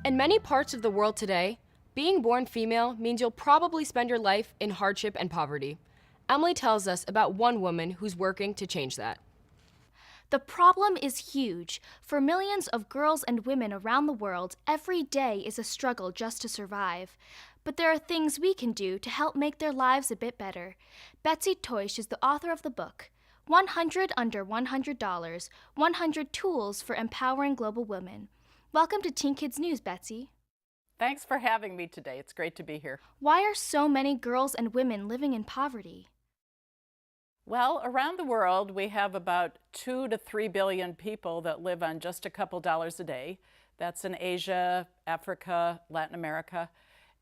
In many parts of the world today, being born female means you'll probably spend your life in hardship and poverty. Emily tells us about one woman who's working to change that. The problem is huge. For millions of girls and women around the world, every day is a struggle just to survive. But there are things we can do to help make their lives a bit better. Betsy Toish is the author of the book, 100 Under $100, 100 Tools for Empowering Global Women. Welcome to Teen Kids News, Betsy. Thanks for having me today. It's great to be here. Why are so many girls and women living in poverty? Well, around the world, we have about 2 to 3 billion people that live on just a couple dollars a day. That's in Asia, Africa, Latin America.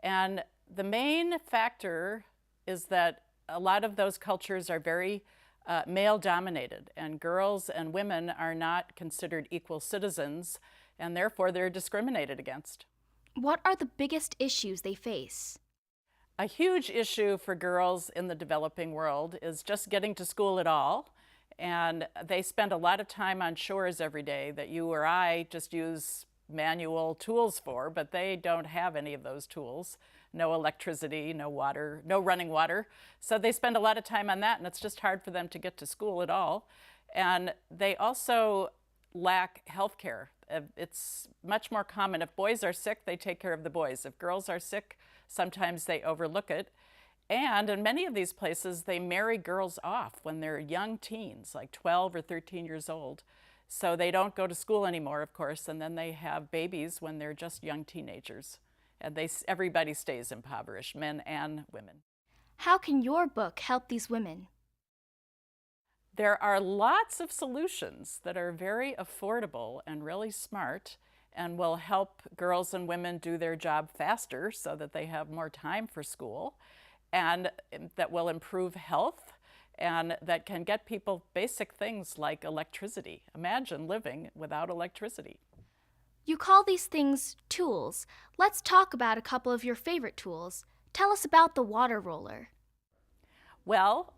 And the main factor is that a lot of those cultures are very male-dominated, and girls and women are not considered equal citizens, and therefore they're discriminated against. What are the biggest issues they face? A huge issue for girls in the developing world is just getting to school at all. And they spend a lot of time on chores every day that you or I just use manual tools for, but they don't have any of those tools. No electricity, no water, no running water. So they spend a lot of time on that, and it's just hard for them to get to school at all. And they also lack health care. It's much more common. If boys are sick, they take care of the boys. If girls are sick, sometimes they overlook it. And in many of these places, they marry girls off when they're young teens, like 12 or 13 years old. So they don't go to school anymore, of course, and then they have babies when they're just young teenagers. And everybody stays impoverished, men and women. How can your book help these women? There are lots of solutions that are very affordable and really smart and will help girls and women do their job faster so that they have more time for school, and that will improve health, and that can get people basic things like electricity. Imagine living without electricity. You call these things tools. Let's talk about a couple of your favorite tools. Tell us about the water roller. Well,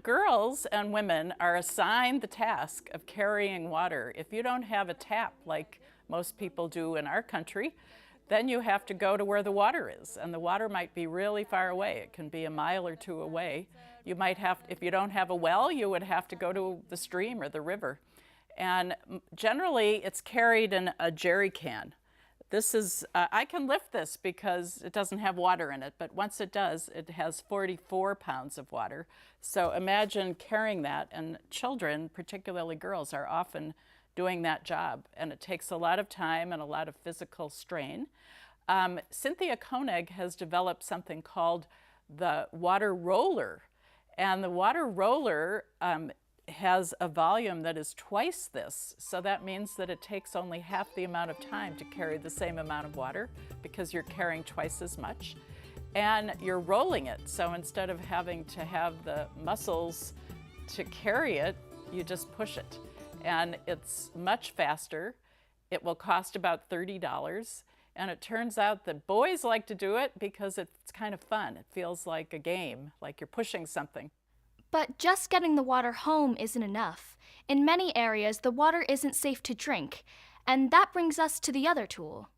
girls and women are assigned the task of carrying water. If you don't have a tap like most people do in our country, then you have to go to where the water is, and the water might be really far away. It can be a mile or two away. You might have, if you don't have a well, you would have to go to the stream or the river. And generally, it's carried in a jerry can. This is, I can lift this because it doesn't have water in it, but once it does, it has 44 pounds of water. So imagine carrying that, and children, particularly girls, are often doing that job, and it takes a lot of time and a lot of physical strain. Cynthia Koenig has developed something called the water roller, and the water roller has a volume that is twice this, so that means that it takes only half the amount of time to carry the same amount of water because you're carrying twice as much, and you're rolling it. So instead of having to have the muscles to carry it, you just push it. And it's much faster. It will cost about $30. And it turns out that boys like to do it because it's kind of fun. It feels like a game, like you're pushing something. But just getting the water home isn't enough. In many areas, the water isn't safe to drink. And that brings us to the other tool.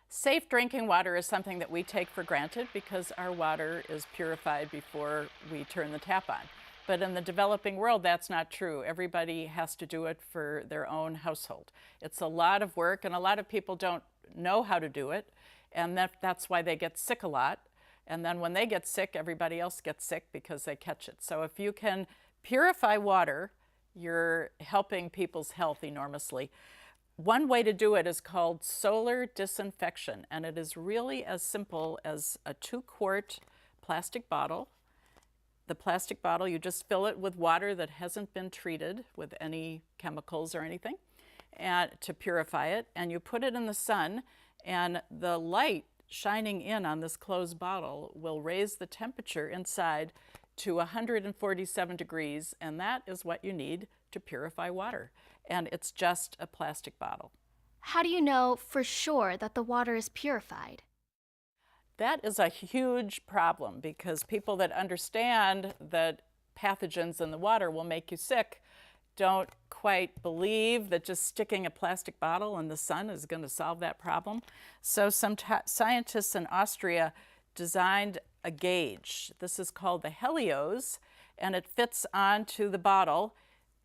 Safe drinking water is something that we take for granted because our water is purified before we turn the tap on. But in the developing world, that's not true. Everybody has to do it for their own household. It's a lot of work, and a lot of people don't know how to do it, and that's why they get sick a lot. And then when they get sick, everybody else gets sick because they catch it. So if you can purify water, you're helping people's health enormously. One way to do it is called solar disinfection, and it is really as simple as a 2-quart plastic bottle. The plastic bottle, you just fill it with water that hasn't been treated with any chemicals or anything, and to purify it, and you put it in the sun, and the light shining in on this closed bottle will raise the temperature inside to 147 degrees, and that is what you need to purify water. And it's just a plastic bottle. How do you know for sure that the water is purified? That is a huge problem because people that understand that pathogens in the water will make you sick don't quite believe that just sticking a plastic bottle in the sun is going to solve that problem. So some scientists in Austria designed a gauge. This is called the Helios, and it fits onto the bottle.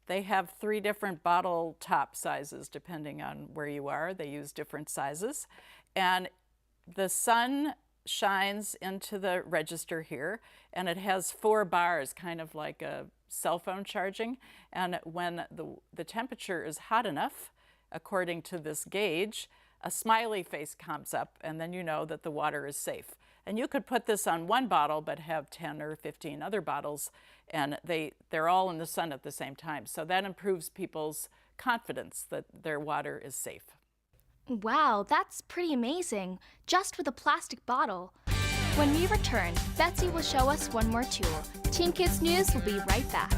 They have 3 different bottle top sizes depending on where you are. They use different sizes. And the sun shines into the register here, and it has 4 bars, kind of like a cell phone charging. And when the temperature is hot enough, according to this gauge, a smiley face comes up, and then you know that the water is safe. And you could put this on 1 bottle but have 10 or 15 other bottles, and they're all in the sun at the same time. So that improves people's confidence that their water is safe. Wow, that's pretty amazing, just with a plastic bottle. When we return, Betsy will show us one more tool. Teen Kids News will be right back.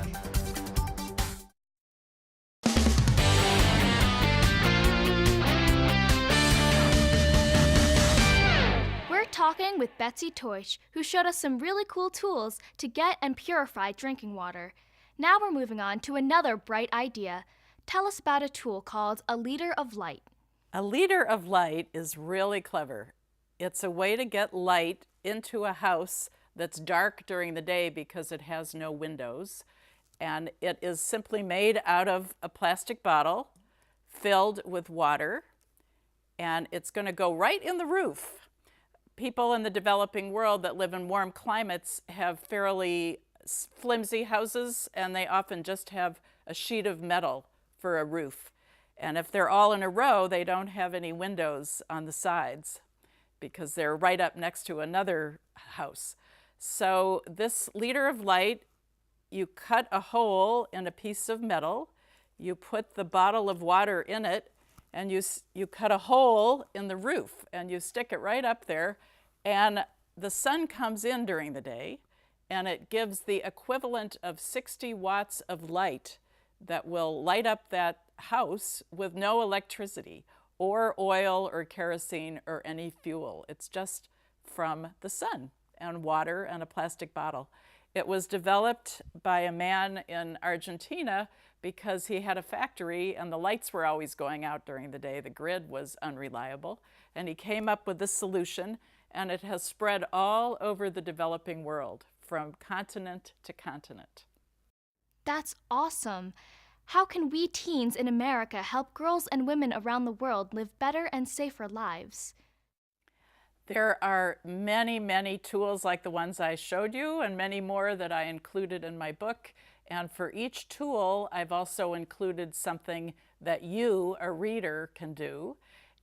We're talking with Betsy Teutsch, who showed us some really cool tools to get and purify drinking water. Now we're moving on to another bright idea. Tell us about a tool called a liter of light. A liter of light is really clever. It's a way to get light into a house that's dark during the day because it has no windows. And it is simply made out of a plastic bottle filled with water, and it's going to go right in the roof. People in the developing world that live in warm climates have fairly flimsy houses, and they often just have a sheet of metal for a roof. And if they're all in a row, they don't have any windows on the sides because they're right up next to another house. So this liter of light, you cut a hole in a piece of metal, you put the bottle of water in it, and you cut a hole in the roof, and you stick it right up there, and the sun comes in during the day, and it gives the equivalent of 60 watts of light that will light up that house with no electricity or oil or kerosene or any fuel. It's just from the sun and water and a plastic bottle. It was developed by a man in Argentina because he had a factory and the lights were always going out during the day. The grid was unreliable, and he came up with this solution, and it has spread all over the developing world from continent to continent. That's awesome. How can we teens in America help girls and women around the world live better and safer lives? There are many, many tools like the ones I showed you, and many more that I included in my book. And for each tool, I've also included something that you, a reader, can do.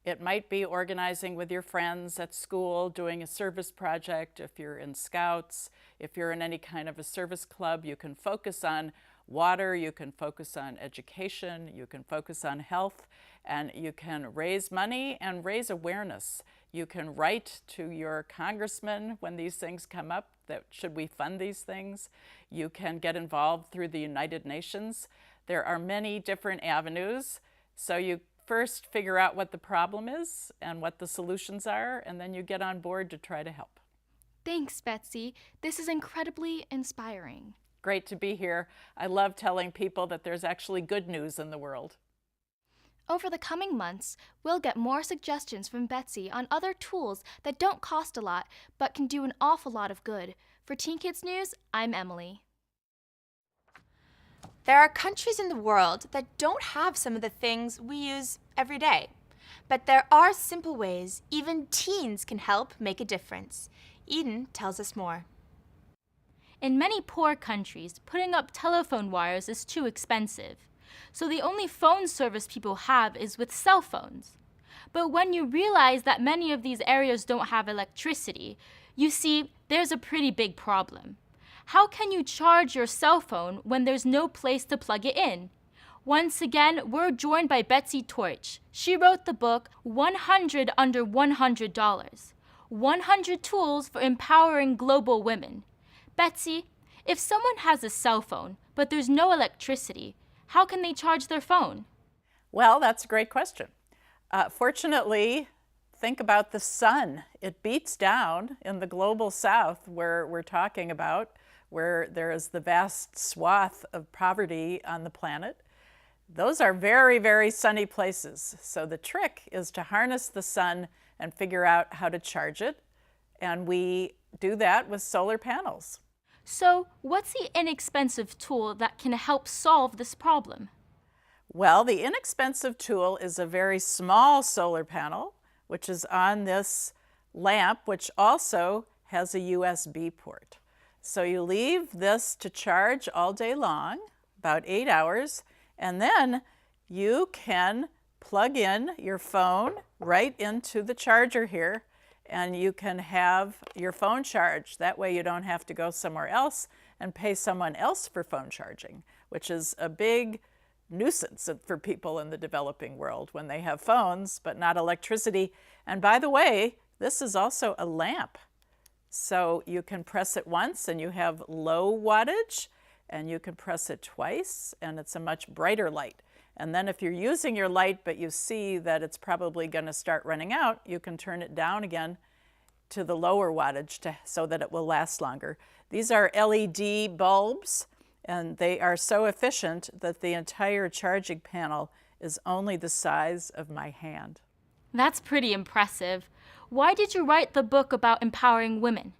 It might be organizing with your friends at school, doing a service project. If you're in Scouts, if you're in any kind of a service club, you can focus on water, you can focus on education, you can focus on health, and you can raise money and raise awareness. You can write to your congressman when these things come up, that should we fund these things? You can get involved through the United Nations. There are many different avenues. So you first figure out what the problem is and what the solutions are, and then you get on board to try to help. Thanks, Betsy. This is incredibly inspiring. Great to be here. I love telling people that there's actually good news in the world. Over the coming months, we'll get more suggestions from Betsy on other tools that don't cost a lot but can do an awful lot of good. For Teen Kids News, I'm Emily. There are countries in the world that don't have some of the things we use every day. But there are simple ways even teens can help make a difference. Eden tells us more. In many poor countries, putting up telephone wires is too expensive. So the only phone service people have is with cell phones. But when you realize that many of these areas don't have electricity, you see there's a pretty big problem. How can you charge your cell phone when there's no place to plug it in? Once again, we're joined by Betsy Teutsch. She wrote the book 100 Under $100, 100 Tools for Empowering Global Women. Betsy, if someone has a cell phone, but there's no electricity, how can they charge their phone? Well, that's a great question. Fortunately, think about the sun. It beats down in the global south where we're talking about, where there is the vast swath of poverty on the planet. Those are very, very sunny places. So the trick is to harness the sun and figure out how to charge it. And we do that with solar panels. So, what's the inexpensive tool that can help solve this problem? Well, the inexpensive tool is a very small solar panel, which is on this lamp, which also has a USB port. So you leave this to charge all day long, about 8 hours, and then you can plug in your phone right into the charger here, and you can have your phone charged. That way you don't have to go somewhere else and pay someone else for phone charging, which is a big nuisance for people in the developing world when they have phones but not electricity. And by the way, this is also a lamp. So you can press it once and you have low wattage, and you can press it twice and it's a much brighter light. And then if you're using your light but you see that it's probably going to start running out, you can turn it down again to the lower wattage so that it will last longer. These are LED bulbs, and they are so efficient that the entire charging panel is only the size of my hand. That's pretty impressive. Why did you write the book about empowering women?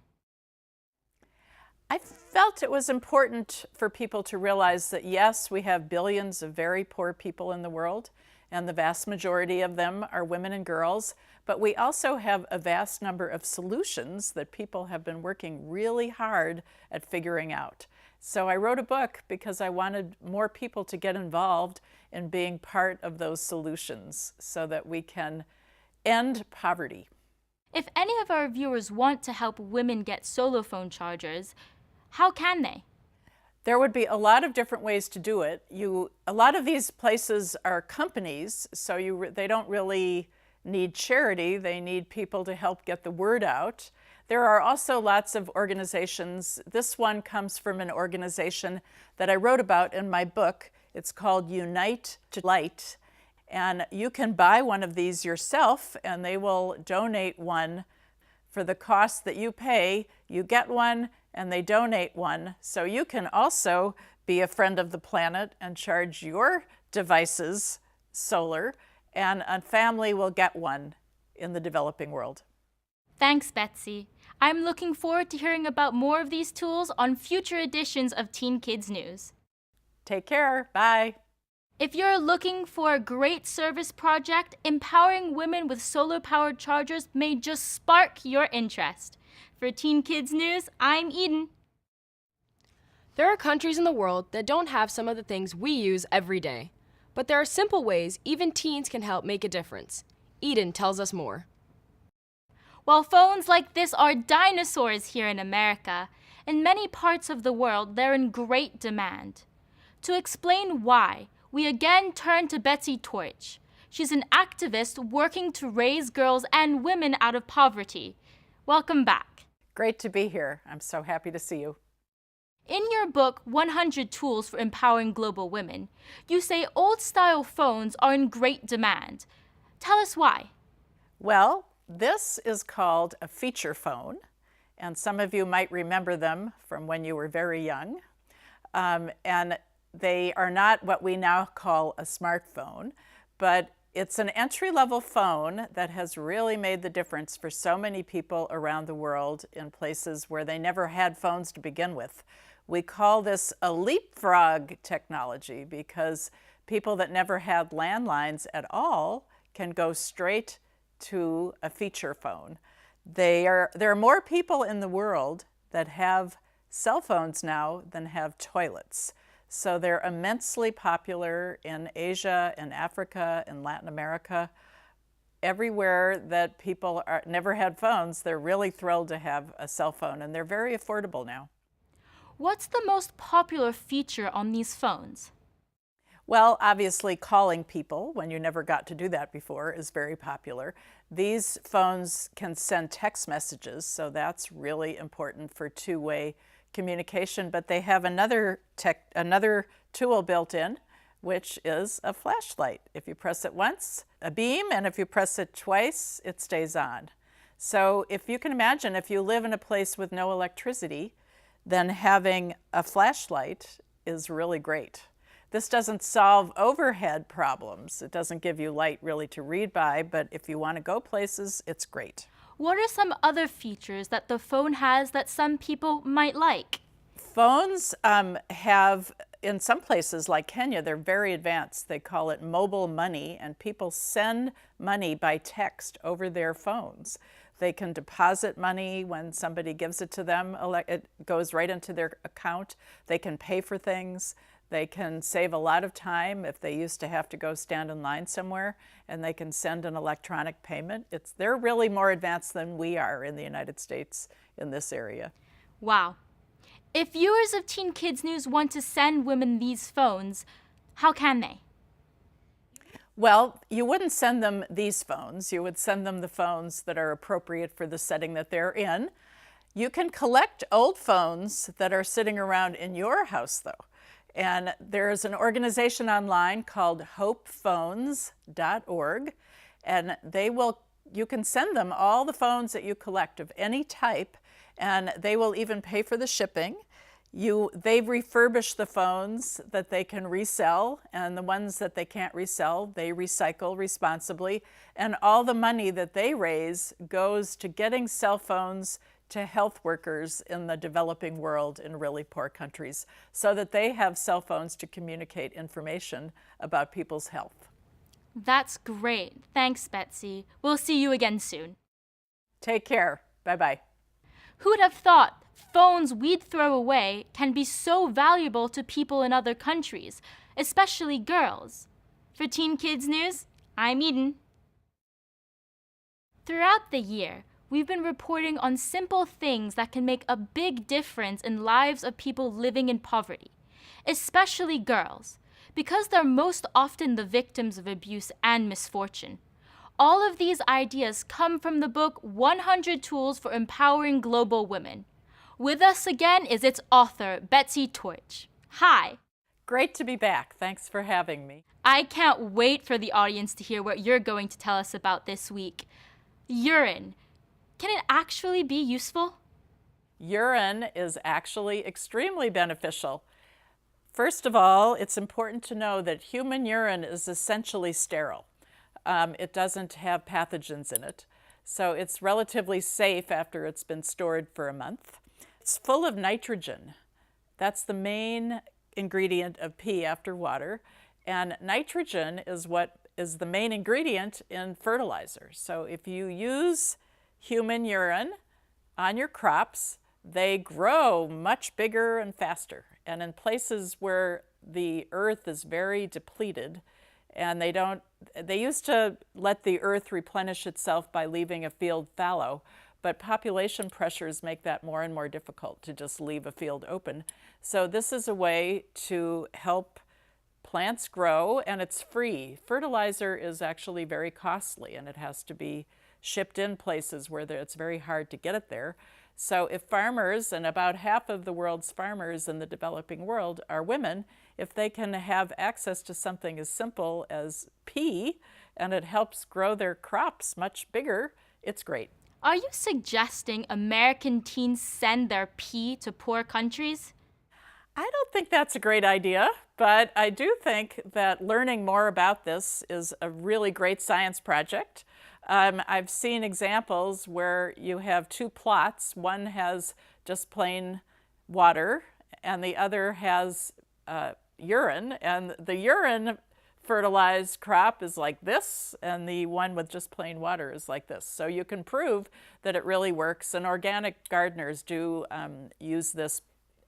I felt it was important for people to realize that yes, we have billions of very poor people in the world, and the vast majority of them are women and girls, but we also have a vast number of solutions that people have been working really hard at figuring out. So I wrote a book because I wanted more people to get involved in being part of those solutions so that we can end poverty. If any of our viewers want to help women get solar phone chargers, how can they? There would be a lot of different ways to do it. A lot of these places are companies, so they don't really need charity. They need people to help get the word out. There are also lots of organizations. This one comes from an organization that I wrote about in my book. It's called Unite to Light. And you can buy one of these yourself, and they will donate one for the cost that you pay. You get one, and they donate one. So you can also be a friend of the planet and charge your devices solar, and a family will get one in the developing world. Thanks, Betsy. I'm looking forward to hearing about more of these tools on future editions of Teen Kids News. Take care. Bye. If you're looking for a great service project, empowering women with solar-powered chargers may just spark your interest. For Teen Kids News, I'm Eden. There are countries in the world that don't have some of the things we use every day. But there are simple ways even teens can help make a difference. Eden tells us more. While phones like this are dinosaurs here in America, in many parts of the world they're in great demand. To explain why, we again turn to Betsy Torch. She's an activist working to raise girls and women out of poverty. Welcome back. Great to be here. I'm so happy to see you. In your book, 100 Tools for Empowering Global Women, you say old-style phones are in great demand. Tell us why. Well, this is called a feature phone, and some of you might remember them from when you were very young. And they are not what we now call a smartphone, but it's an entry-level phone that has really made the difference for so many people around the world in places where they never had phones to begin with. We call this a leapfrog technology because people that never had landlines at all can go straight to a feature phone. There are more people in the world that have cell phones now than have toilets. So they're immensely popular in Asia, in Africa, in Latin America. Everywhere that people never had phones, they're really thrilled to have a cell phone, and they're very affordable now. What's the most popular feature on these phones? Well, obviously calling people when you never got to do that before is very popular. These phones can send text messages, so that's really important for two-way communication, but they have another tool built in, which is a flashlight. If you press it once, a beam, and if you press it twice, it stays on. So if you can imagine, if you live in a place with no electricity, then having a flashlight is really great. This doesn't solve overhead problems. It doesn't give you light really to read by, but if you want to go places, it's great. What are some other features that the phone has that some people might like? Phones have, in some places like Kenya, they're very advanced. They call it mobile money, and people send money by text over their phones. They can deposit money when somebody gives it to them. It goes right into their account. They can pay for things. They can save a lot of time if they used to have to go stand in line somewhere, and they can send an electronic payment. They're really more advanced than we are in the United States in this area. Wow. If viewers of Teen Kids News want to send women these phones, how can they? Well, you wouldn't send them these phones. You would send them the phones that are appropriate for the setting that they're in. You can collect old phones that are sitting around in your house, though. And there's an organization online called hopephones.org, and you can send them all the phones that you collect of any type, and they will even pay for the shipping. They refurbish the phones that they can resell, and the ones that they can't resell, they recycle responsibly. And all the money that they raise goes to getting cell phones to health workers in the developing world in really poor countries so that they have cell phones to communicate information about people's health. That's great. Thanks, Betsy. We'll see you again soon. Take care. Bye-bye. Who'd have thought phones we'd throw away can be so valuable to people in other countries, especially girls? For Teen Kids News, I'm Eden. Throughout the year, we've been reporting on simple things that can make a big difference in lives of people living in poverty, especially girls, because they're most often the victims of abuse and misfortune. All of these ideas come from the book 100 Tools for Empowering Global Women. With us again is its author, Betsy Torch. Hi. Great to be back. Thanks for having me. I can't wait for the audience to hear what you're going to tell us about this week. Urine. Can it actually be useful? Urine is actually extremely beneficial. First of all, it's important to know that human urine is essentially sterile. It doesn't have pathogens in it, so it's relatively safe after it's been stored for a month. It's full of nitrogen. That's the main ingredient of pee after water, and nitrogen is what is the main ingredient in fertilizer. So if you use human urine on your crops, they grow much bigger and faster. And in places where the earth is very depleted, and they used to let the earth replenish itself by leaving a field fallow, but population pressures make that more and more difficult to just leave a field open. So this is a way to help plants grow, and it's free. Fertilizer is actually very costly, and it has to be shipped in places where it's very hard to get it there. So if farmers, and about half of the world's farmers in the developing world are women, if they can have access to something as simple as pee, and it helps grow their crops much bigger, it's great. Are you suggesting American teens send their pee to poor countries? I don't think that's a great idea, but I do think that learning more about this is a really great science project. I've seen examples where you have two plots. One has just plain water, and the other has urine. And the urine fertilized crop is like this, and the one with just plain water is like this. So you can prove that it really works, and organic gardeners do use this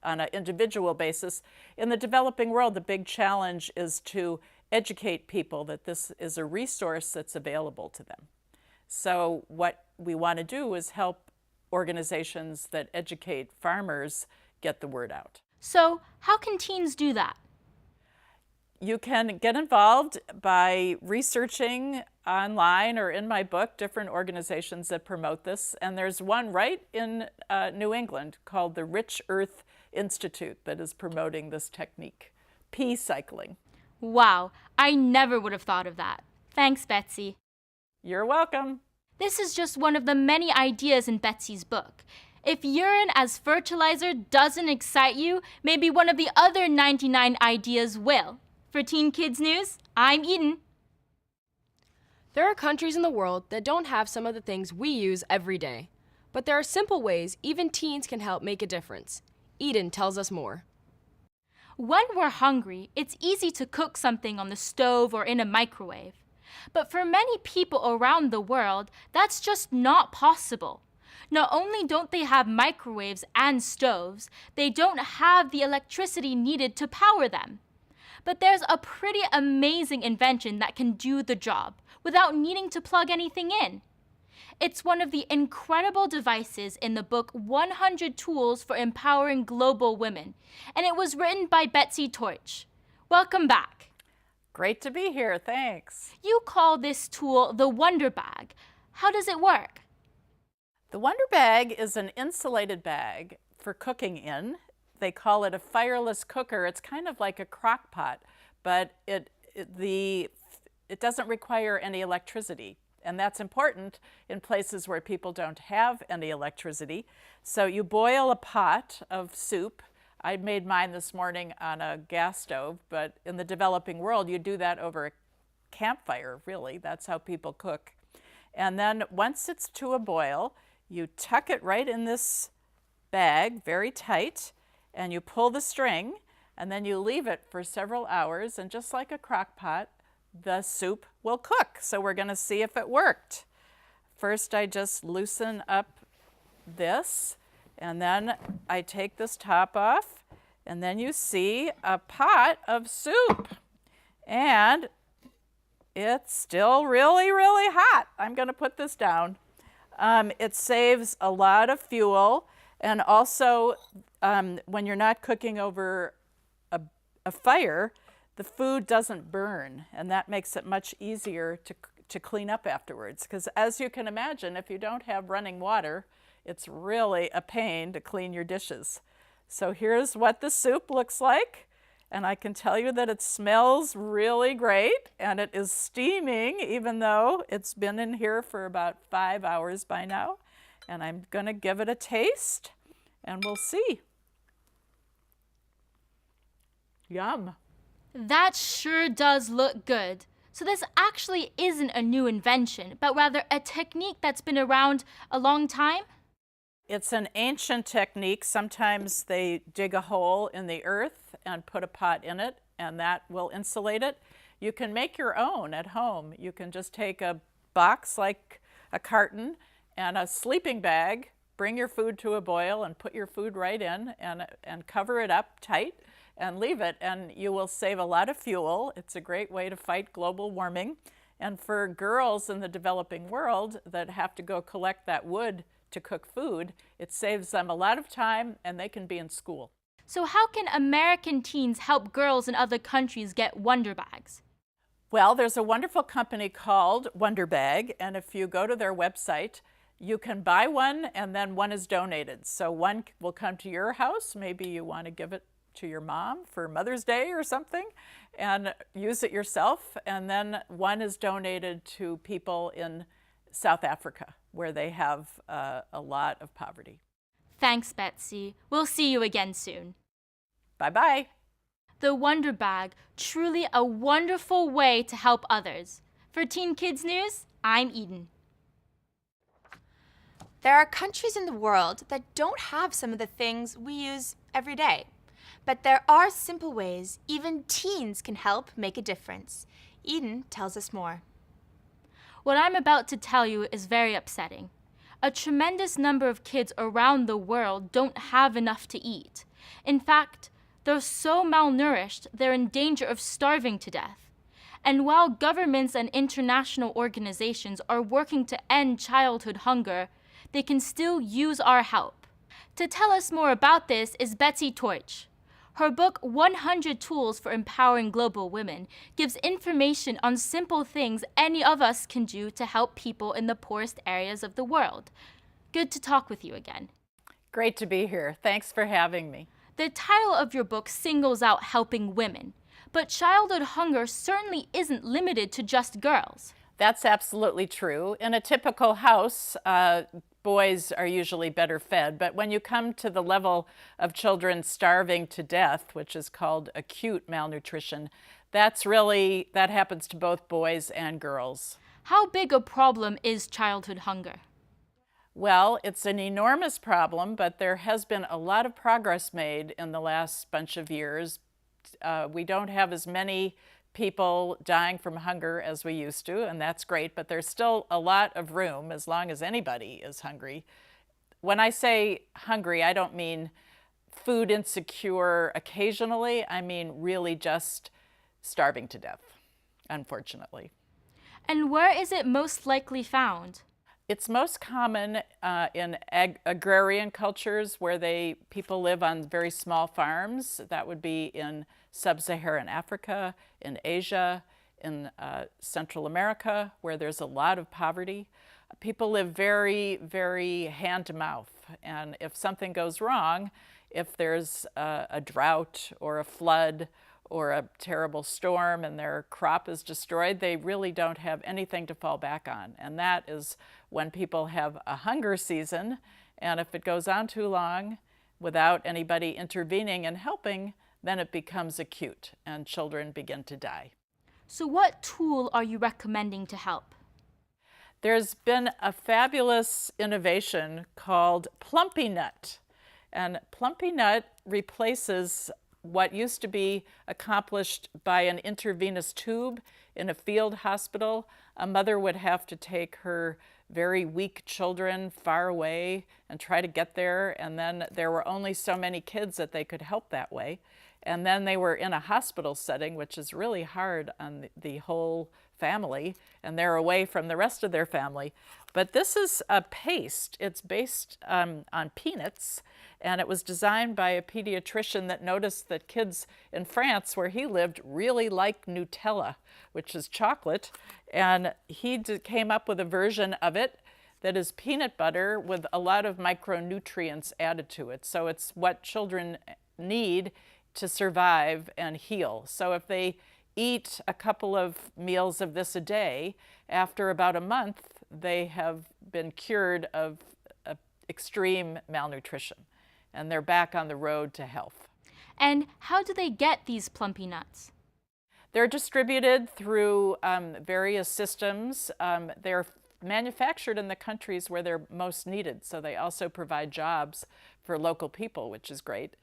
on an individual basis. In the developing world, the big challenge is to educate people that this is a resource that's available to them. So what we want to do is help organizations that educate farmers get the word out. So how can teens do that? You can get involved by researching online or in my book different organizations that promote this. And there's one right in New England called the Rich Earth Institute that is promoting this technique, pea cycling. Wow, I never would have thought of that. Thanks, Betsy. You're welcome. This is just one of the many ideas in Betsy's book. If urine as fertilizer doesn't excite you, maybe one of the other 99 ideas will. For Teen Kids News, I'm Eden. There are countries in the world that don't have some of the things we use every day. But there are simple ways even teens can help make a difference. Eden tells us more. When we're hungry, it's easy to cook something on the stove or in a microwave. But for many people around the world, that's just not possible. Not only don't they have microwaves and stoves, they don't have the electricity needed to power them. But there's a pretty amazing invention that can do the job without needing to plug anything in. It's one of the incredible devices in the book 100 Tools for Empowering Global Women, and it was written by Betsy Torch. Welcome back. Great to be here, thanks. You call this tool the Wonder Bag. How does it work? The Wonder Bag is an insulated bag for cooking in. They call it a fireless cooker. It's kind of like a crock pot, but it doesn't require any electricity. And that's important in places where people don't have any electricity. So you boil a pot of soup. I made mine this morning on a gas stove, but in the developing world, you do that over a campfire, really. That's how people cook. And then once it's to a boil, you tuck it right in this bag, very tight, and you pull the string, and then you leave it for several hours, and just like a crock pot, the soup will cook. So we're going to see if it worked. First, I just loosen up this, and then I take this top off, and then you see a pot of soup. And it's still really, really hot. I'm going to put this down. It saves a lot of fuel, and also when you're not cooking over a fire, the food doesn't burn, and that makes it much easier to clean up afterwards. Because as you can imagine, if you don't have running water, it's really a pain to clean your dishes. So here's what the soup looks like, and I can tell you that it smells really great, and it is steaming, even though it's been in here for about 5 hours by now. And I'm going to give it a taste, and we'll see. Yum. That sure does look good. So this actually isn't a new invention, but rather a technique that's been around a long time? It's an ancient technique. Sometimes they dig a hole in the earth and put a pot in it, and that will insulate it. You can make your own at home. You can just take a box like a carton and a sleeping bag, bring your food to a boil and put your food right in and cover it up tight and leave it, and you will save a lot of fuel. It's a great way to fight global warming. And for girls in the developing world that have to go collect that wood to cook food, it saves them a lot of time, and they can be in school. So how can American teens help girls in other countries get Wonder Bags? Well, there's a wonderful company called Wonder Bag, and if you go to their website, you can buy one, and then one is donated. So one will come to your house. Maybe you want to give it to your mom for Mother's Day or something, and use it yourself. And then one is donated to people in South Africa, where they have a lot of poverty. Thanks, Betsy. We'll see you again soon. Bye-bye. The Wonder Bag, truly a wonderful way to help others. For Teen Kids News, I'm Eden. There are countries in the world that don't have some of the things we use every day. But there are simple ways even teens can help make a difference. Eden tells us more. What I'm about to tell you is very upsetting. A tremendous number of kids around the world don't have enough to eat. In fact, they're so malnourished, they're in danger of starving to death. And while governments and international organizations are working to end childhood hunger, they can still use our help. To tell us more about this is Betsy Torch. Her book, 100 Tools for Empowering Global Women, gives information on simple things any of us can do to help people in the poorest areas of the world. Good to talk with you again. Great to be here. Thanks for having me. The title of your book singles out helping women, but childhood hunger certainly isn't limited to just girls. That's absolutely true. In a typical house, boys are usually better fed, but when you come to the level of children starving to death, which is called acute malnutrition, That happens to both boys and girls. How big a problem is childhood hunger? Well, it's an enormous problem, but there has been a lot of progress made in the last bunch of years. We don't have as many people dying from hunger as we used to, and that's great, but there's still a lot of room as long as anybody is hungry. When I say hungry, I don't mean food insecure occasionally. I mean really just starving to death, unfortunately. And where is it most likely found? It's most common in agrarian cultures where people live on very small farms. That would be in sub-Saharan Africa, in Asia, in Central America, where there's a lot of poverty. People live very, very hand to mouth. And if something goes wrong, if there's a drought or a flood or a terrible storm and their crop is destroyed, they really don't have anything to fall back on. And that is when people have a hunger season, and if it goes on too long without anybody intervening and helping, then it becomes acute and children begin to die. So what tool are you recommending to help? There's been a fabulous innovation called Plumpy Nut. And Plumpy Nut replaces what used to be accomplished by an intravenous tube in a field hospital. A mother would have to take her very weak children far away and try to get there, and then there were only so many kids that they could help that way. And then they were in a hospital setting, which is really hard on the whole family, and they're away from the rest of their family. But this is a paste. It's based on peanuts, and it was designed by a pediatrician that noticed that kids in France, where he lived, really like Nutella, which is chocolate, and he came up with a version of it that is peanut butter with a lot of micronutrients added to it. So it's what children need to survive and heal. So if they eat a couple of meals of this a day, after about a month, they have been cured of extreme malnutrition, and they're back on the road to health. And how do they get these plumpy nuts? They're distributed through various systems. They're manufactured in the countries where they're most needed, so they also provide jobs for local people, which is great.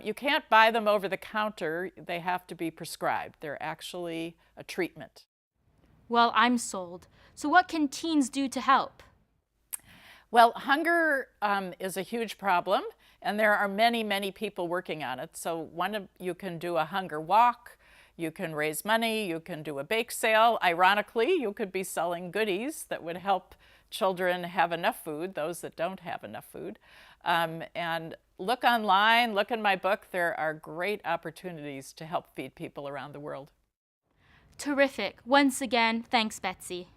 You can't buy them over the counter. They have to be prescribed. They're actually a treatment. Well, I'm sold. So what can teens do to help? Well, hunger is a huge problem, and there are many, many people working on it. So you can do a hunger walk, you can raise money, you can do a bake sale. Ironically, you could be selling goodies that would help children have enough food, those that don't have enough food. And look online, look in my book. There are great opportunities to help feed people around the world. Terrific. Once again, thanks, Betsy.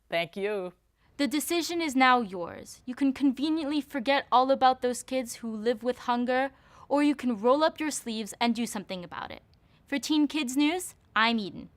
Thank you. The decision is now yours. You can conveniently forget all about those kids who live with hunger, or you can roll up your sleeves and do something about it. For Teen Kids News, I'm Eden.